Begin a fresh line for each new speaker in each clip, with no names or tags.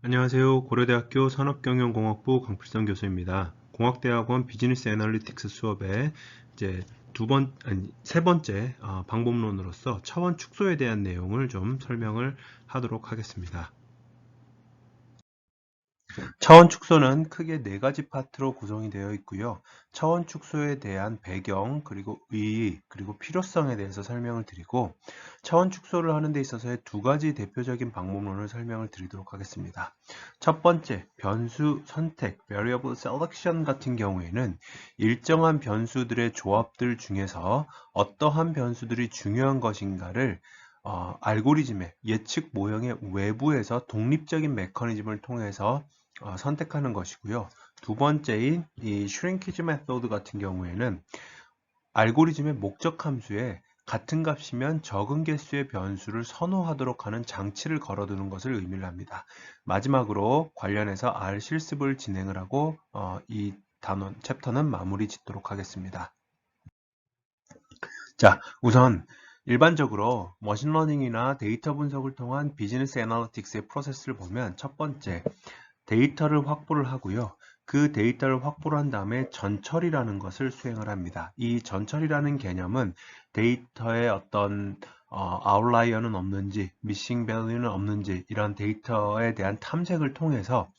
안녕하세요. 고려대학교 산업경영공학부 강필성 교수입니다. 공학대학원 비즈니스 애널리틱스 수업에 이제 세 번째 방법론으로서 차원 축소에 대한 내용을 좀 설명을 하도록 하겠습니다. 차원 축소는 크게 네 가지 파트로 구성이 되어 있고요. 차원 축소에 대한 배경, 그리고 의의, 그리고 필요성에 대해서 설명을 드리고, 차원 축소를 하는 데 있어서의 두 가지 대표적인 방법론을 설명을 드리도록 하겠습니다. 첫 번째, 변수 선택, variable selection 같은 경우에는 일정한 변수들의 조합들 중에서 어떠한 변수들이 중요한 것인가를 알고리즘의 예측 모형의 외부에서 독립적인 메커니즘을 통해서 선택하는 것이고요. 두 번째인 이 shrinkage method 같은 경우에는 알고리즘의 목적 함수에 같은 값이면 적은 개수의 변수를 선호하도록 하는 장치를 걸어두는 것을 의미를 합니다. 마지막으로 관련해서 R 실습을 진행을 하고 이 챕터는 마무리 짓도록 하겠습니다. 자, 우선 일반적으로 머신러닝이나 데이터 분석을 통한 비즈니스 애널리틱스의 프로세스를 보면 첫 번째, 데이터를 확보를 하고요. 그 데이터를 확보를 한 다음에 전처리라는 것을 수행을 합니다. 이 전처리라는 개념은 데이터에 어떤 아웃라이어는 없는지, 미싱 밸류는 없는지 이런 데이터에 대한 탐색을 통해서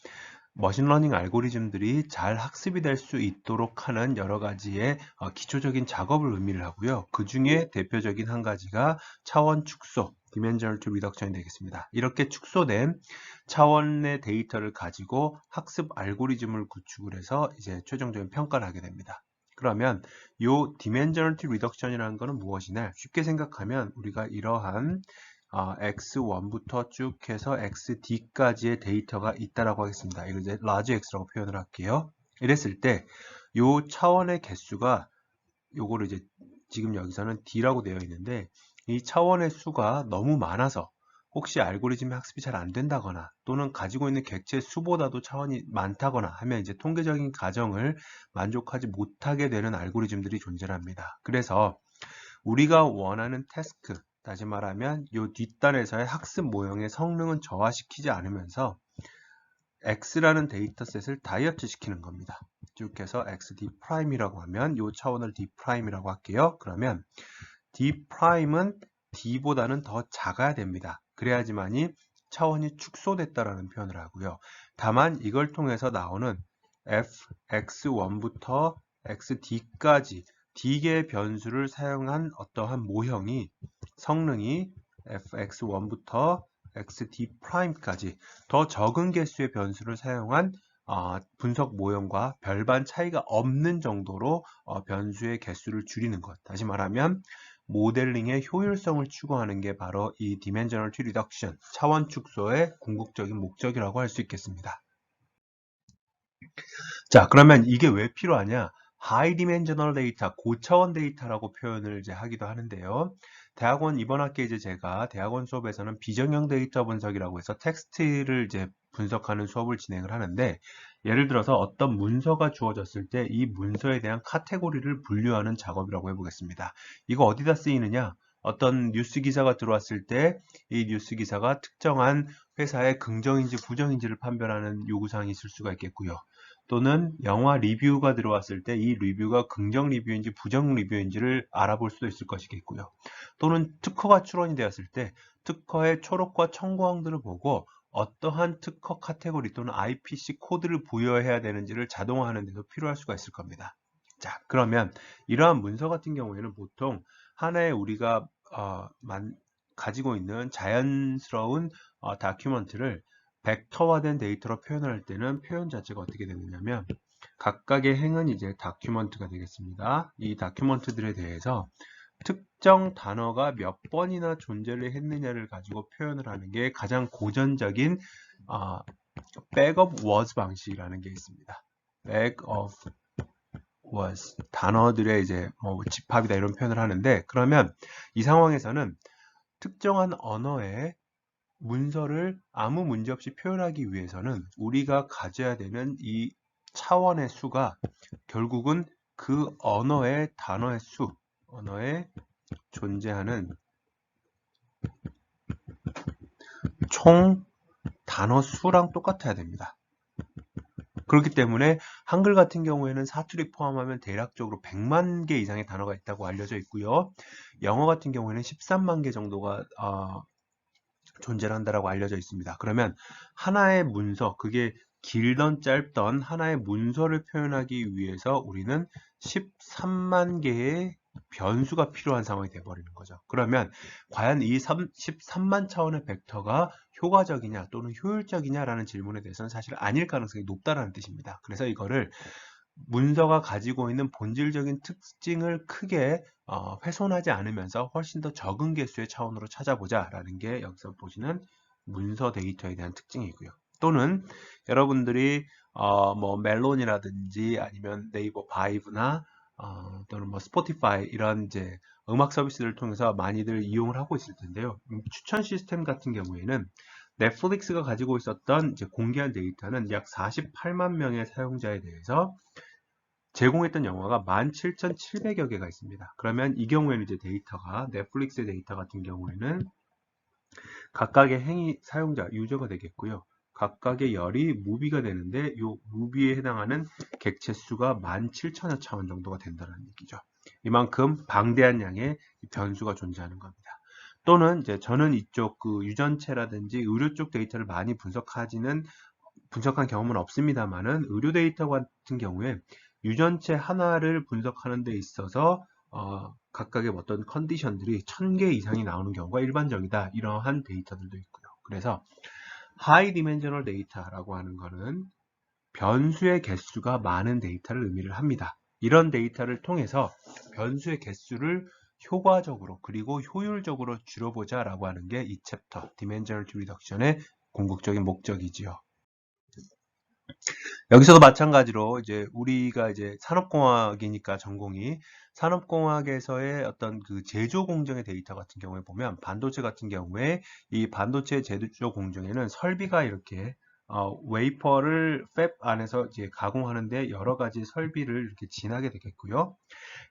머신러닝 알고리즘들이 잘 학습이 될 수 있도록 하는 여러 가지의 기초적인 작업을 의미를 하고요. 그 중에 대표적인 한 가지가 차원 축소, Dimensional to Reduction이 되겠습니다. 이렇게 축소된 차원의 데이터를 가지고 학습 알고리즘을 구축을 해서 이제 최종적인 평가를 하게 됩니다. 그러면 이 Dimensional to Reduction이라는 것은 무엇이냐? 쉽게 생각하면 우리가 이러한 x1부터 쭉 해서 xd까지의 데이터가 있다라고 하겠습니다. 이걸 이제 large x라고 표현을 할게요. 이랬을 때 이 차원의 개수가 요거를 이제 지금 여기서는 d라고 되어 있는데 이 차원의 수가 너무 많아서 혹시 알고리즘의 학습이 잘 안 된다거나 또는 가지고 있는 객체 수보다도 차원이 많다거나 하면 이제 통계적인 가정을 만족하지 못하게 되는 알고리즘들이 존재합니다. 그래서 우리가 원하는 태스크, 다시 말하면 이 뒷단에서의 학습 모형의 성능은 저하시키지 않으면서 X라는 데이터셋을 다이어트 시키는 겁니다. 쭉 해서 XD'이라고 하면 이 차원을 D'이라고 할게요. 그러면 D'은 D보다는 더 작아야 됩니다. 그래야지만이 차원이 축소됐다라는 표현을 하고요. 다만 이걸 통해서 나오는 fx1부터 xd까지 D개의 변수를 사용한 어떠한 모형이 성능이 fx1부터 xd'까지 더 적은 개수의 변수를 사용한 분석 모형과 별반 차이가 없는 정도로 변수의 개수를 줄이는 것. 다시 말하면 모델링의 효율성을 추구하는 게 바로 이 Dimensional Tree Reduction, 차원 축소의 궁극적인 목적이라고 할 수 있겠습니다. 자, 그러면 이게 왜 필요하냐? High Dimensional Data, 고차원 데이터라고 표현을 이제 하기도 하는데요. 대학원 이번 학기에 이제 제가 대학원 수업에서는 비정형 데이터 분석이라고 해서 텍스트를 이제 분석하는 수업을 진행을 하는데 예를 들어서 어떤 문서가 주어졌을 때 이 문서에 대한 카테고리를 분류하는 작업이라고 해보겠습니다. 이거 어디다 쓰이느냐? 어떤 뉴스 기사가 들어왔을 때 이 뉴스 기사가 특정한 회사의 긍정인지 부정인지를 판별하는 요구사항이 있을 수가 있겠고요. 또는 영화 리뷰가 들어왔을 때 이 리뷰가 긍정 리뷰인지 부정 리뷰인지를 알아볼 수도 있을 것이겠고요. 또는 특허가 출원이 되었을 때 특허의 초록과 청구항들을 보고 어떠한 특허 카테고리 또는 IPC 코드를 부여해야 되는지를 자동화하는 데도 필요할 수가 있을 겁니다. 자, 그러면 이러한 문서 같은 경우에는 보통 하나의 우리가 가지고 있는 자연스러운 다큐먼트를 벡터화된 데이터로 표현을 할 때는 표현 자체가 어떻게 되느냐면 각각의 행은 이제 다큐먼트가 되겠습니다. 이 다큐먼트들에 대해서 특정 단어가 몇 번이나 존재를 했느냐를 가지고 표현을 하는 게 가장 고전적인 back of words 방식이라는 게 있습니다. back of words 단어들의 이제 집합이다 이런 표현을 하는데 그러면 이 상황에서는 특정한 언어의 문서를 아무 문제 없이 표현하기 위해서는 우리가 가져야 되는 이 차원의 수가 결국은 그 언어의 단어의 수, 언어에 존재하는 총 단어 수랑 똑같아야 됩니다. 그렇기 때문에 한글 같은 경우에는 사투리 포함하면 대략적으로 100만 개 이상의 단어가 있다고 알려져 있고요. 영어 같은 경우에는 13만 개 정도가 존재를 한다라고 알려져 있습니다. 그러면 하나의 문서, 그게 길던 짧던 하나의 문서를 표현하기 위해서 우리는 13만 개의 변수가 필요한 상황이 되어버리는 거죠. 그러면 과연 이 13만 차원의 벡터가 효과적이냐 또는 효율적이냐라는 질문에 대해서는 사실 아닐 가능성이 높다라는 뜻입니다. 그래서 이거를 문서가 가지고 있는 본질적인 특징을 크게 훼손하지 않으면서 훨씬 더 적은 개수의 차원으로 찾아보자라는 게 여기서 보시는 문서 데이터에 대한 특징이고요. 또는 여러분들이 뭐 멜론이라든지 아니면 네이버 바이브나 또는 뭐 스포티파이 이런 이제 음악 서비스를 통해서 많이들 이용을 하고 있을 텐데요. 추천 시스템 같은 경우에는 넷플릭스가 가지고 있었던 이제 공개한 데이터는 약 48만 명의 사용자에 대해서 제공했던 영화가 17,700여 개가 있습니다. 그러면 이 경우에는 이제 데이터가 넷플릭스의 데이터 같은 경우에는 각각의 행위 사용자 유저가 되겠고요. 각각의 열이 무비가 되는데 이 무비에 해당하는 객체 수가 17,000여 차원 정도가 된다는 얘기죠. 이만큼 방대한 양의 변수가 존재하는 겁니다. 또는 이제 저는 이쪽 그 유전체라든지 의료 쪽 데이터를 많이 분석한 경험은 없습니다만은 의료 데이터 같은 경우에 유전체 하나를 분석하는 데 있어서 각각의 어떤 컨디션들이 1000개 이상이 나오는 경우가 일반적이다. 이러한 데이터들도 있고요. 그래서 하이 디멘셔널 데이터라고 하는 거는 변수의 개수가 많은 데이터를 의미를 합니다. 이런 데이터를 통해서 변수의 개수를 효과적으로 그리고 효율적으로 줄여보자 라고 하는 게 이 챕터 디멘셔널티 리덕션의 궁극적인 목적이지요. 여기서도 마찬가지로 이제 우리가 이제 산업공학이니까 전공이 산업공학에서의 어떤 그 제조 공정의 데이터 같은 경우에 보면 반도체 같은 경우에 이 반도체 제조 공정에는 설비가 이렇게 웨이퍼를 팹 안에서 이제 가공하는데 여러 가지 설비를 이렇게 지나게 되겠고요.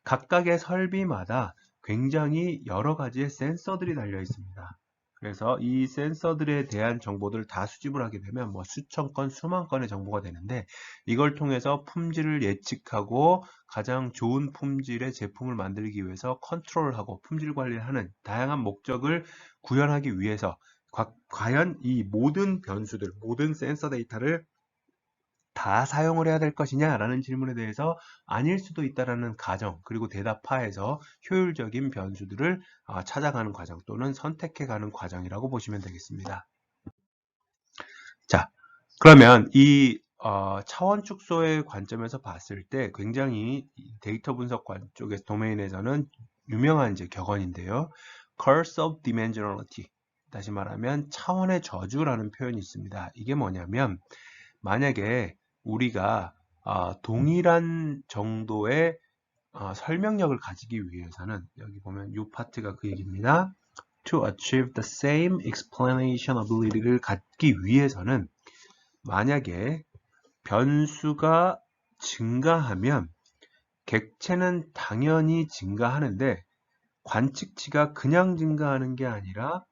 각각의 설비마다 굉장히 여러 가지의 센서들이 달려 있습니다. 그래서 이 센서들에 대한 정보들을 다 수집을 하게 되면 뭐 수천 건, 수만 건의 정보가 되는데 이걸 통해서 품질을 예측하고 가장 좋은 품질의 제품을 만들기 위해서 컨트롤하고 품질 관리를 하는 다양한 목적을 구현하기 위해서 과연 이 모든 변수들, 모든 센서 데이터를 다 사용을 해야 될 것이냐라는 질문에 대해서 아닐 수도 있다라는 가정 그리고 대답하에서 효율적인 변수들을 찾아가는 과정 또는 선택해가는 과정이라고 보시면 되겠습니다. 자, 그러면 이 차원 축소의 관점에서 봤을 때 굉장히 데이터 분석관 쪽의 도메인에서는 유명한 이제 격언인데요. Curse of Dimensionality. 다시 말하면 차원의 저주라는 표현이 있습니다. 이게 뭐냐면 만약에 우리가 동일한 정도의 설명력을 가지기 위해서는 여기 보면 이 파트가 그 얘기입니다. To achieve the same explanation ability를 갖기 위해서는 만약에 변수가 증가하면 객체는 당연히 증가하는데 관측치가 그냥 증가하는 게 아니라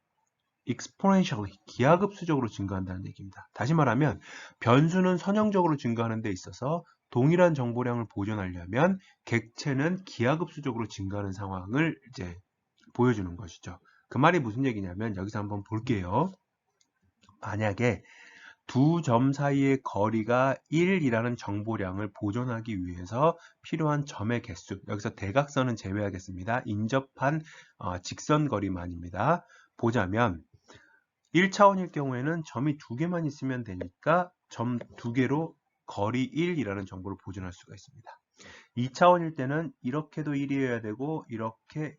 exponentially, 기하급수적으로 증가한다는 얘기입니다. 다시 말하면 변수는 선형적으로 증가하는 데 있어서 동일한 정보량을 보존하려면 객체는 기하급수적으로 증가하는 상황을 이제 보여주는 것이죠. 그 말이 무슨 얘기냐면 여기서 한번 볼게요. 만약에 두 점 사이의 거리가 1이라는 정보량을 보존하기 위해서 필요한 점의 개수, 여기서 대각선은 제외하겠습니다. 인접한 직선 거리만입니다. 보자면 1차원일 경우에는 점이 두 개만 있으면 되니까 점 두 개로 거리 1이라는 정보를 보존할 수가 있습니다. 2차원일 때는 이렇게도 1이어야 되고 이렇게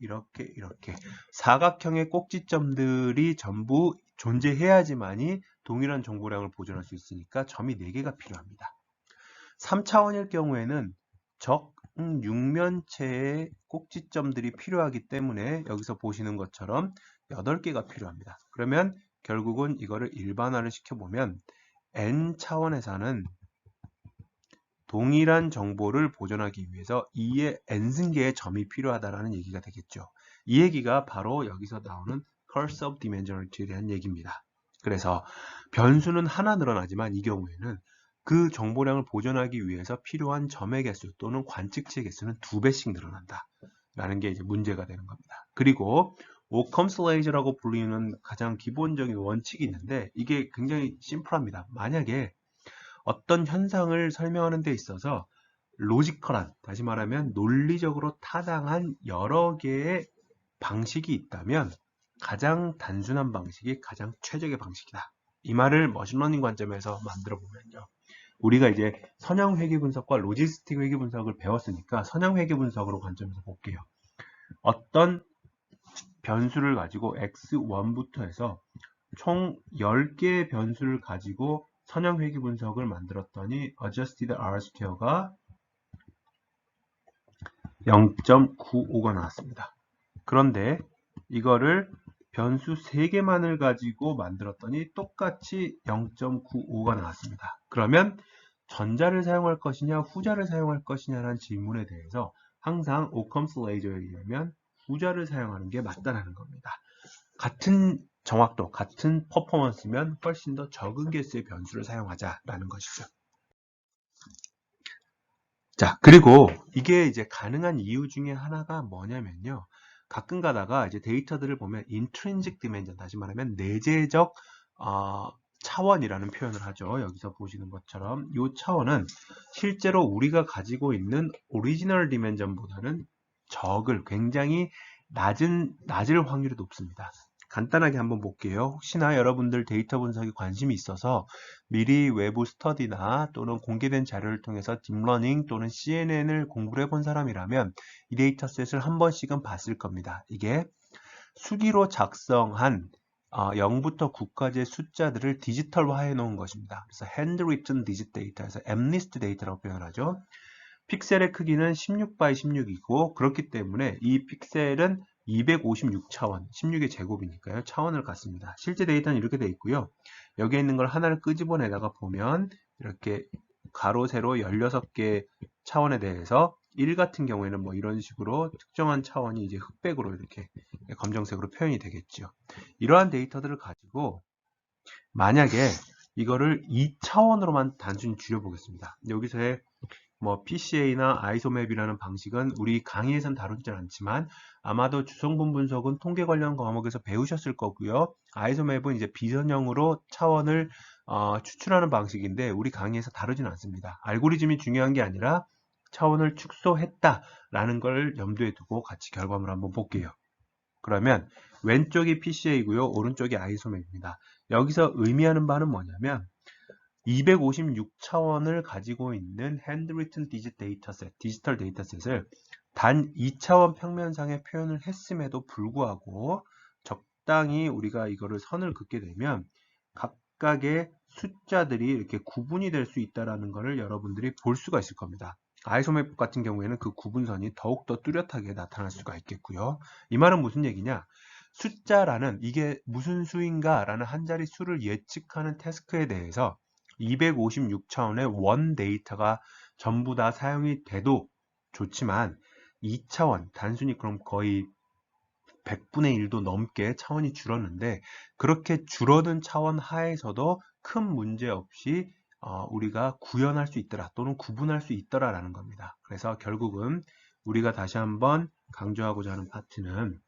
사각형의 꼭지점들이 전부 존재해야지만이 동일한 정보량을 보존할 수 있으니까 점이 4개가 필요합니다. 3차원일 경우에는 육면체의 꼭지점들이 필요하기 때문에 여기서 보시는 것처럼 8개가 필요합니다. 그러면 결국은 이거를 일반화를 시켜보면 n차원에서는 동일한 정보를 보존하기 위해서 2의 n승계의 점이 필요하다라는 얘기가 되겠죠. 이 얘기가 바로 여기서 나오는 Curse of Dimensionality에 대한 얘기입니다. 그래서 변수는 하나 늘어나지만 이 경우에는 그 정보량을 보존하기 위해서 필요한 점의 개수 또는 관측치의 개수는 2배씩 늘어난다 라는 게 이제 문제가 되는 겁니다. 그리고 오컴스 레이저라고 불리는 가장 기본적인 원칙이 있는데 이게 굉장히 심플합니다. 만약에 어떤 현상을 설명하는 데 있어서 로지컬한, 다시 말하면 논리적으로 타당한 여러 개의 방식이 있다면 가장 단순한 방식이 가장 최적의 방식이다. 이 말을 머신러닝 관점에서 만들어 보면요. 우리가 이제 선형 회귀 분석과 로지스틱 회귀 분석을 배웠으니까 선형 회귀 분석으로 관점에서 볼게요. 어떤 변수를 가지고 x1부터 해서 총 10개의 변수를 가지고 선형 회귀 분석을 만들었더니 adjusted R-square가 0.95가 나왔습니다. 그런데 이거를 변수 3개만을 가지고 만들었더니 똑같이 0.95가 나왔습니다. 그러면 전자를 사용할 것이냐 후자를 사용할 것이냐라는 질문에 대해서 항상 오컴스 레이저에 의하면 후자를 사용하는 게 맞다라는 겁니다. 같은 정확도, 같은 퍼포먼스면 훨씬 더 적은 개수의 변수를 사용하자라는 것이죠. 자, 그리고 이게 이제 가능한 이유 중에 하나가 뭐냐면요. 가끔 가다가 이제 데이터들을 보면 intrinsic dimension, 다시 말하면 내재적 차원이라는 표현을 하죠. 여기서 보시는 것처럼 이 차원은 실제로 우리가 가지고 있는 original dimension보다는 굉장히 낮을 확률이 높습니다. 간단하게 한번 볼게요. 혹시나 여러분들 데이터 분석에 관심이 있어서 미리 외부 스터디나 또는 공개된 자료를 통해서 딥러닝 또는 CNN을 공부를 해본 사람이라면 이 데이터셋을 한 번씩은 봤을 겁니다. 이게 수기로 작성한 0부터 9까지의 숫자들을 디지털화 해 놓은 것입니다. 그래서 handwritten digit data에서 MNIST 데이터라고 표현하죠. 픽셀의 크기는 16 x 16이고 그렇기 때문에 이 픽셀은 256차원, 16의 제곱이니까요. 차원을 갖습니다. 실제 데이터는 이렇게 되어 있고요. 여기에 있는 걸 하나를 끄집어내다가 보면 이렇게 가로, 세로 16개 차원에 대해서 1 같은 경우에는 뭐 이런 식으로 특정한 차원이 이제 흑백으로 이렇게 검정색으로 표현이 되겠죠. 이러한 데이터들을 가지고 만약에 이거를 2차원으로만 단순히 줄여보겠습니다. 여기서의 뭐 PCA나 아이소맵이라는 방식은 우리 강의에선 다루지 않지만 아마도 주성분 분석은 통계 관련 과목에서 배우셨을 거고요. 아이소맵은 이제 비선형으로 차원을 추출하는 방식인데 우리 강의에서 다루지는 않습니다. 알고리즘이 중요한 게 아니라 차원을 축소했다라는 걸 염두에 두고 같이 결과물 한번 볼게요. 그러면 왼쪽이 PCA고요. 오른쪽이 아이소맵입니다. 여기서 의미하는 바는 뭐냐면 256차원을 가지고 있는 handwritten digit dataset, 디지털 데이터셋을 단 2차원 평면상에 표현을 했음에도 불구하고 적당히 우리가 이거를 선을 긋게 되면 각각의 숫자들이 이렇게 구분이 될 수 있다는 것을 여러분들이 볼 수가 있을 겁니다. 아이소맵 같은 경우에는 그 구분선이 더욱더 뚜렷하게 나타날 수가 있겠고요. 이 말은 무슨 얘기냐? 숫자라는 이게 무슨 수인가 라는 한 자리 수를 예측하는 태스크에 대해서 256차원의 원 데이터가 전부 다 사용이 돼도 좋지만 2차원, 단순히 그럼 거의 100분의 1도 넘게 차원이 줄었는데 그렇게 줄어든 차원 하에서도 큰 문제 없이 우리가 구현할 수 있더라 또는 구분할 수 있더라라는 겁니다. 그래서 결국은 우리가 다시 한번 강조하고자 하는 파트는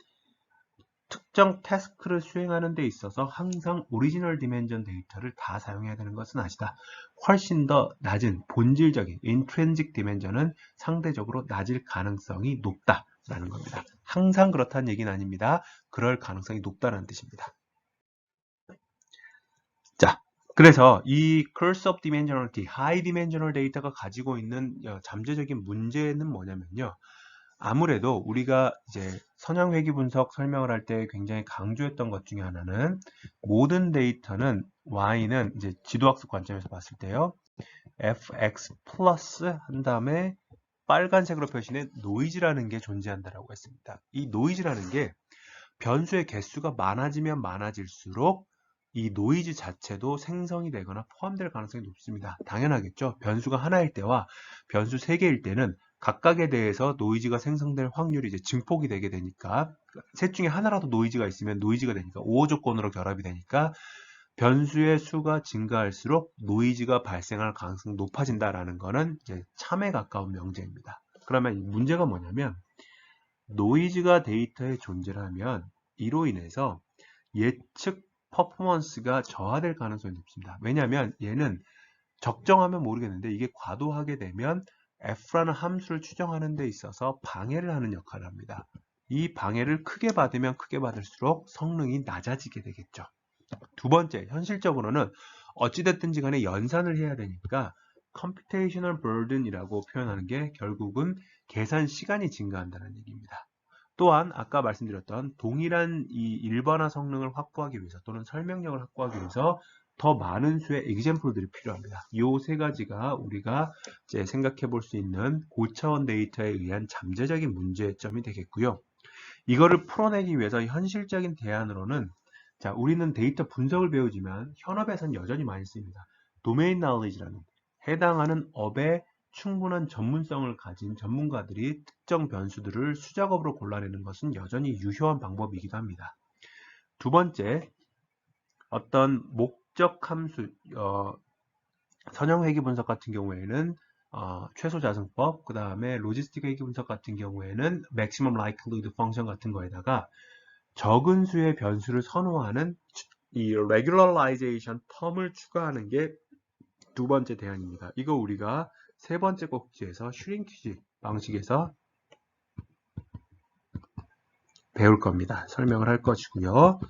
특정 태스크를 수행하는 데 있어서 항상 오리지널 디멘전 데이터를 다 사용해야 되는 것은 아니다. 훨씬 더 낮은 본질적인 인트린직 디멘전은 상대적으로 낮을 가능성이 높다라는 겁니다. 항상 그렇다는 얘기는 아닙니다. 그럴 가능성이 높다는 뜻입니다. 자, 그래서 이 curse of dimensionality, high dimensional 데이터가 가지고 있는 잠재적인 문제는 뭐냐면요. 아무래도 우리가 이제 선형 회귀 분석 설명을 할 때 굉장히 강조했던 것 중에 하나는 모든 데이터는 y는 이제 지도학습 관점에서 봤을 때요. fx 플러스 한 다음에 빨간색으로 표시된 노이즈라는 게 존재한다라고 했습니다. 이 노이즈라는 게 변수의 개수가 많아지면 많아질수록 이 노이즈 자체도 생성이 되거나 포함될 가능성이 높습니다. 당연하겠죠. 변수가 하나일 때와 변수 3개일 때는 각각에 대해서 노이즈가 생성될 확률이 이제 증폭이 되게 되니까 셋 중에 하나라도 노이즈가 있으면 노이즈가 되니까 5호 조건으로 결합이 되니까 변수의 수가 증가할수록 노이즈가 발생할 가능성이 높아진다라는 거는 이제 참에 가까운 명제입니다. 그러면 이 문제가 뭐냐면 노이즈가 데이터에 존재를 하면 이로 인해서 예측 퍼포먼스가 저하될 가능성이 높습니다. 왜냐하면 얘는 적정하면 모르겠는데 이게 과도하게 되면 f라는 함수를 추정하는 데 있어서 방해를 하는 역할을 합니다. 이 방해를 크게 받으면 크게 받을수록 성능이 낮아지게 되겠죠. 두 번째, 현실적으로는 어찌됐든지 간에 연산을 해야 되니까 computational burden이라고 표현하는 게 결국은 계산 시간이 증가한다는 얘기입니다. 또한 아까 말씀드렸던 동일한 이 일반화 성능을 확보하기 위해서 또는 설명력을 확보하기 위해서 더 많은 수의 example들이 필요합니다. 이 세 가지가 우리가 이제 생각해 볼 수 있는 고차원 데이터에 의한 잠재적인 문제점이 되겠고요. 이거를 풀어내기 위해서 현실적인 대안으로는 자, 우리는 데이터 분석을 배우지만 현업에서는 여전히 많이 씁니다. 도메인 knowledge라는 해당하는 업에 충분한 전문성을 가진 전문가들이 특정 변수들을 수작업으로 골라내는 것은 여전히 유효한 방법이기도 합니다. 두 번째, 어떤 목적 함수, 선형 회귀 분석 같은 경우에는 최소 자승법, 그 다음에 로지스틱 회귀 분석 같은 경우에는 maximum likelihood 펑션 같은 거에다가 적은 수의 변수를 선호하는 이 regularization 텀을 추가하는 게 두 번째 대안입니다. 이거 우리가 세 번째 꼭지에서 슈링키지 방식에서 배울 겁니다. 설명을 할 것이고요.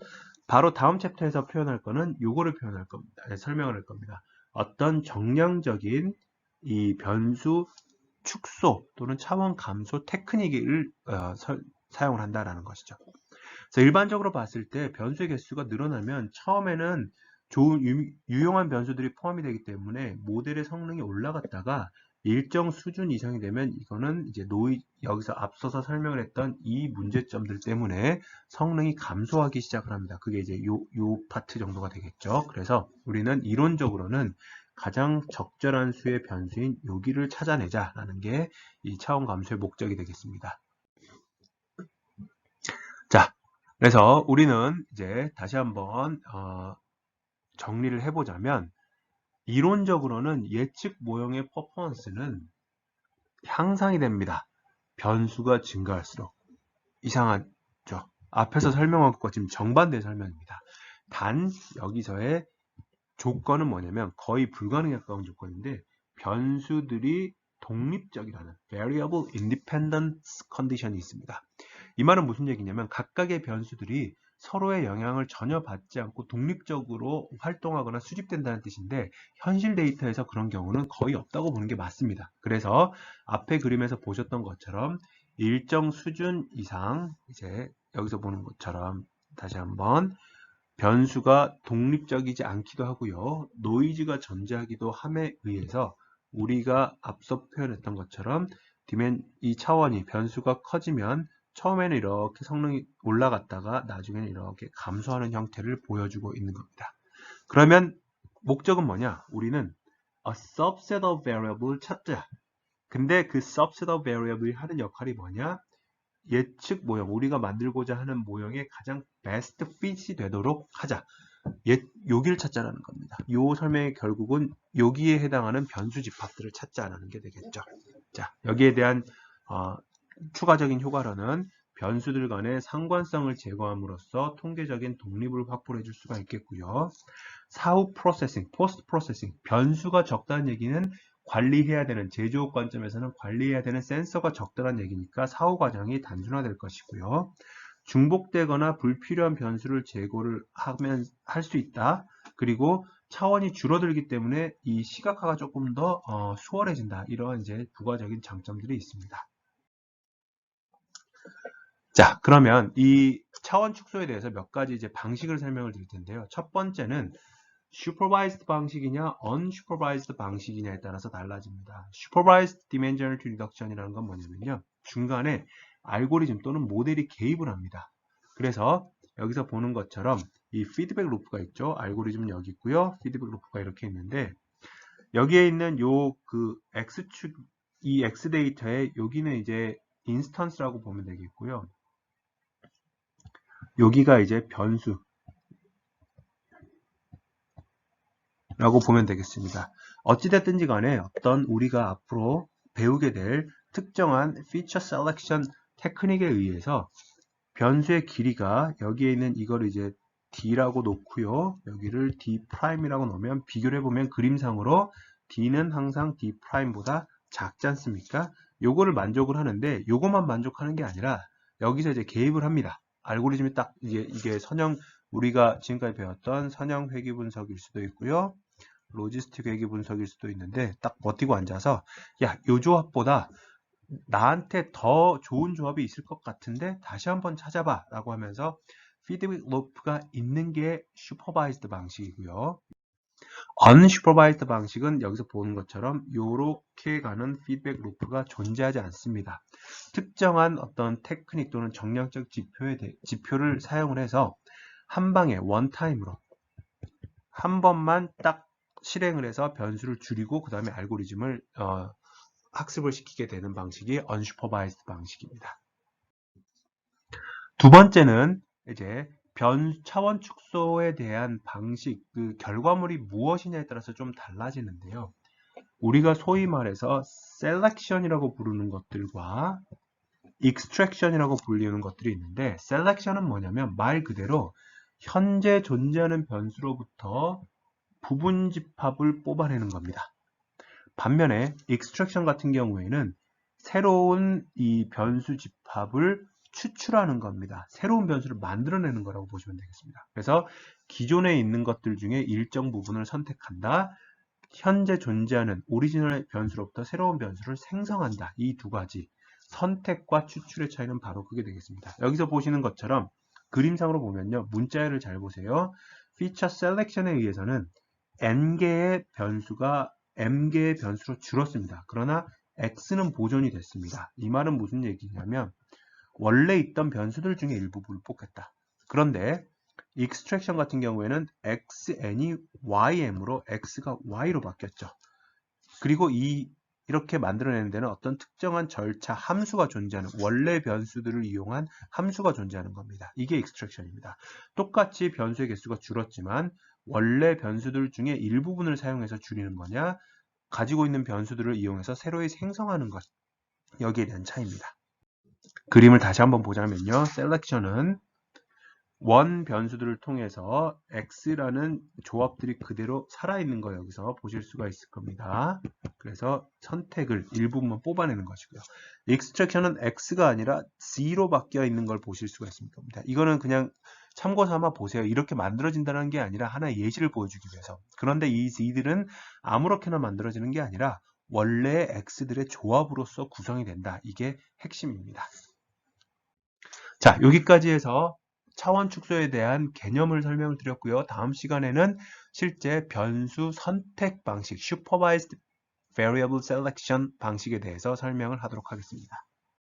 바로 다음 챕터에서 표현할 거는 요거를 표현할 겁니다. 설명을 할 겁니다. 어떤 정량적인 이 변수 축소 또는 차원 감소 테크닉을 사용을 한다라는 것이죠. 그래서 일반적으로 봤을 때 변수의 개수가 늘어나면 처음에는 좋은 유용한 변수들이 포함이 되기 때문에 모델의 성능이 올라갔다가 일정 수준 이상이 되면 이거는 이제 여기서 앞서서 설명을 했던 이 문제점들 때문에 성능이 감소하기 시작을 합니다. 그게 이제 요 파트 정도가 되겠죠. 그래서 우리는 이론적으로는 가장 적절한 수의 변수인 여기를 찾아내자라는 게 이 차원 감소의 목적이 되겠습니다. 자, 그래서 우리는 이제 다시 한번 정리를 해보자면 이론적으로는 예측 모형의 퍼포먼스는 향상이 됩니다. 변수가 증가할수록. 이상하죠? 앞에서 설명한 것과 지금 정반대 설명입니다. 단 여기서의 조건은 뭐냐면 거의 불가능에 가까운 조건인데 변수들이 독립적이라는 variable independence condition이 있습니다. 이 말은 무슨 얘기냐면 각각의 변수들이 서로의 영향을 전혀 받지 않고 독립적으로 활동하거나 수집된다는 뜻인데 현실 데이터에서 그런 경우는 거의 없다고 보는 게 맞습니다. 그래서 앞에 그림에서 보셨던 것처럼 일정 수준 이상 이제 여기서 보는 것처럼 다시 한번 변수가 독립적이지 않기도 하고요. 노이즈가 존재하기도 함에 의해서 우리가 앞서 표현했던 것처럼 이 차원이 변수가 커지면 처음에는 이렇게 성능이 올라갔다가 나중에는 이렇게 감소하는 형태를 보여주고 있는 겁니다. 그러면 목적은 뭐냐? 우리는 a subset of variable을 찾자. 근데 그 subset of variable이 하는 역할이 뭐냐? 예측 모형, 우리가 만들고자 하는 모형의 가장 베스트 핏이 되도록 하자. 여기를 찾자라는 겁니다. 요 설명의 결국은 여기에 해당하는 변수 집합들을 찾자라는 게 되겠죠. 자, 여기에 대한 추가적인 효과로는 변수들 간의 상관성을 제거함으로써 통계적인 독립을 확보해 줄 수가 있겠고요. 사후 프로세싱, 포스트 프로세싱, 변수가 적다는 얘기는 관리해야 되는, 제조업 관점에서는 관리해야 되는 센서가 적다는 얘기니까 사후 과정이 단순화될 것이고요. 중복되거나 불필요한 변수를 제거를 하면 할 수 있다. 그리고 차원이 줄어들기 때문에 이 시각화가 조금 더 수월해진다. 이런 이제 부가적인 장점들이 있습니다. 자, 그러면 이 차원 축소에 대해서 몇 가지 이제 방식을 설명을 드릴 텐데요. 첫 번째는 supervised 방식이냐, unsupervised 방식이냐에 따라서 달라집니다. supervised dimensionality reduction이라는 건 뭐냐면요. 중간에 알고리즘 또는 모델이 개입을 합니다. 그래서 여기서 보는 것처럼 이 피드백 루프가 있죠. 알고리즘은 여기 있고요. 피드백 루프가 이렇게 있는데 여기에 있는 요 그 x축, 이 x 데이터에 여기는 이제 인스턴스라고 보면 되겠고요. 여기가 이제 변수, 라고 보면 되겠습니다. 어찌됐든지 간에 어떤 우리가 앞으로 배우게 될 특정한 feature selection 테크닉에 의해서 변수의 길이가 여기에 있는 이걸 이제 d라고 놓고요. 여기를 d'이라고 놓으면 비교를 해보면 그림상으로 d는 항상 d'보다 작지 않습니까? 요거를 만족을 하는데 요것만 만족하는 게 아니라 여기서 이제 개입을 합니다. 알고리즘이 딱 이게 선형 우리가 지금까지 배웠던 선형 회귀 분석일 수도 있고요. 로지스틱 회귀 분석일 수도 있는데 딱 버티고 앉아서 야, 요 조합보다 나한테 더 좋은 조합이 있을 것 같은데 다시 한번 찾아봐 라고 하면서 피드백 루프가 있는 게 슈퍼바이즈드 방식이고요. unsupervised 방식은 여기서 보는 것처럼 이렇게 가는 피드백 루프가 존재하지 않습니다. 특정한 어떤 테크닉 또는 정량적 지표를 사용을 해서 한 방에 원타임으로 한 번만 딱 실행을 해서 변수를 줄이고 그 다음에 알고리즘을 학습을 시키게 되는 방식이 unsupervised 방식입니다. 두 번째는 이제 차원 축소에 대한 방식, 그 결과물이 무엇이냐에 따라서 좀 달라지는데요. 우리가 소위 말해서 selection이라고 부르는 것들과 extraction이라고 불리는 것들이 있는데 selection은 뭐냐면 말 그대로 현재 존재하는 변수로부터 부분 집합을 뽑아내는 겁니다. 반면에 extraction 같은 경우에는 새로운 이 변수 집합을 추출하는 겁니다. 새로운 변수를 만들어내는 거라고 보시면 되겠습니다. 그래서 기존에 있는 것들 중에 일정 부분을 선택한다. 현재 존재하는 오리지널 변수로부터 새로운 변수를 생성한다. 이 두 가지 선택과 추출의 차이는 바로 그게 되겠습니다. 여기서 보시는 것처럼 그림상으로 보면요. 문자열을 잘 보세요. 피처 셀렉션에 의해서는 n개의 변수가 m개의 변수로 줄었습니다. 그러나 x는 보존이 됐습니다. 이 말은 무슨 얘기냐면 원래 있던 변수들 중에 일부분을 뽑겠다. 그런데 extraction 같은 경우에는 xn이 ym으로 x가 y로 바뀌었죠. 그리고 이렇게 만들어내는 데는 어떤 특정한 절차, 함수가 존재하는 원래 변수들을 이용한 함수가 존재하는 겁니다. 이게 extraction입니다. 똑같이 변수의 개수가 줄었지만 원래 변수들 중에 일부분을 사용해서 줄이는 거냐, 가지고 있는 변수들을 이용해서 새로이 생성하는 것, 여기에 대한 차이입니다. 그림을 다시 한번 보자면요. selection은 원 변수들을 통해서 x라는 조합들이 그대로 살아있는 거 여기서 보실 수가 있을 겁니다. 그래서 선택을 일부분만 뽑아내는 것이고요. extraction은 x가 아니라 z로 바뀌어 있는 걸 보실 수가 있을 겁니다. 이거는 그냥 참고 삼아 보세요. 이렇게 만들어진다는 게 아니라 하나의 예시를 보여주기 위해서. 그런데 이 z들은 아무렇게나 만들어지는 게 아니라 원래 x들의 조합으로서 구성이 된다. 이게 핵심입니다. 자, 여기까지 해서 차원 축소에 대한 개념을 설명을 드렸고요. 다음 시간에는 실제 변수 선택 방식, Supervised Variable Selection 방식에 대해서 설명을 하도록 하겠습니다.